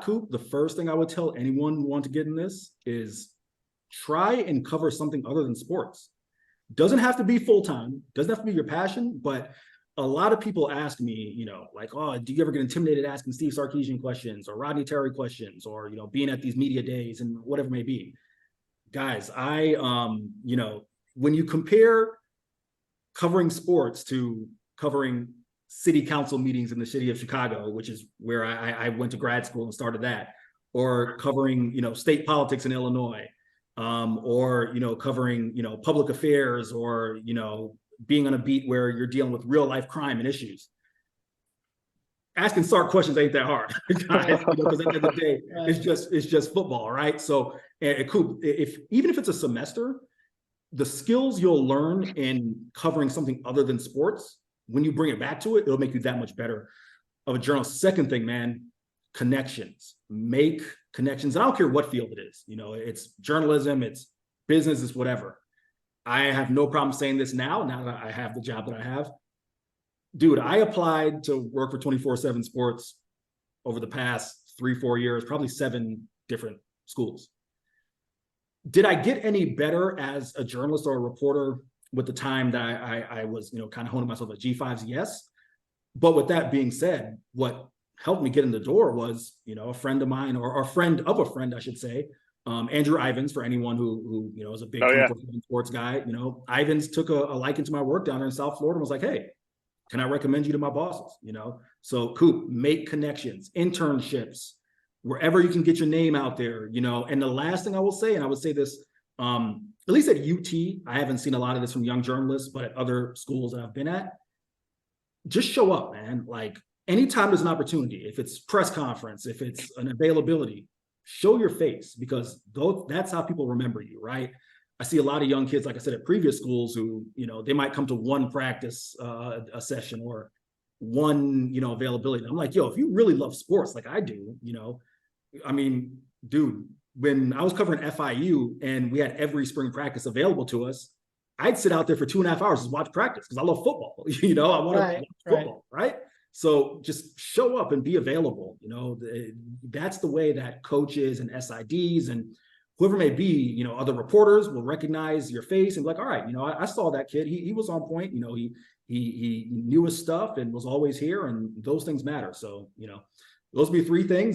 Coop, the first thing I would tell anyone who wants to get in this is try and cover something other than sports. Doesn't have to be full-time, doesn't have to be your passion, but a lot of people ask me, like, oh, do you ever get intimidated asking Steve Sarkisian questions or Rodney Terry questions or, being at these media days and whatever it may be. Guys, when you compare covering sports to covering city council meetings in the city of Chicago, which is where I went to grad school and started that, or covering, state politics in Illinois, or, covering, public affairs, or, being on a beat where you're dealing with real life crime and issues. Asking Sark questions ain't that hard, guys, because at the end of the day, it's just football, right? So, Coop, even if it's a semester, the skills you'll learn in covering something other than sports, when you bring it back to it, it'll make you that much better of a journalist. Second thing, man, connections. Make connections. And I don't care what field it is. It's journalism, it's business, it's whatever. I have no problem saying this now that I have the job that I have. Dude, I applied to work for 247 Sports over the past 3-4 years, probably 7 different schools. Did I get any better as a journalist or a reporter with the time that I was, kind of honing myself at G5s? Yes. But with that being said, what helped me get in the door was, a friend of mine, or a friend of a friend, I should say, Andrew Ivins, for anyone who is a big 247 Sports guy. Ivins took a liking to my work down there in South Florida and was like, hey, can I recommend you to my bosses? So Coop, make connections, internships, wherever you can get your name out there, And the last thing I will say, and I would say this, at least at UT, I haven't seen a lot of this from young journalists, but at other schools that I've been at, just show up, man. Like, anytime there's an opportunity, if it's press conference, if it's an availability, show your face, because that's how people remember you, right? I see a lot of young kids, like I said, at previous schools who, they might come to one practice, a session, or one, availability. I'm like, yo, if you really love sports like I do, I mean, dude, when I was covering FIU and we had every spring practice available to us, I'd sit out there for 2.5 hours to watch practice because I love football. I want to watch football, right? So just show up and be available. That's the way that coaches and SIDs and whoever may be, other reporters will recognize your face and be like, all right, I saw that kid. He was on point. He knew his stuff and was always here, and those things matter. So, those would be 3 things.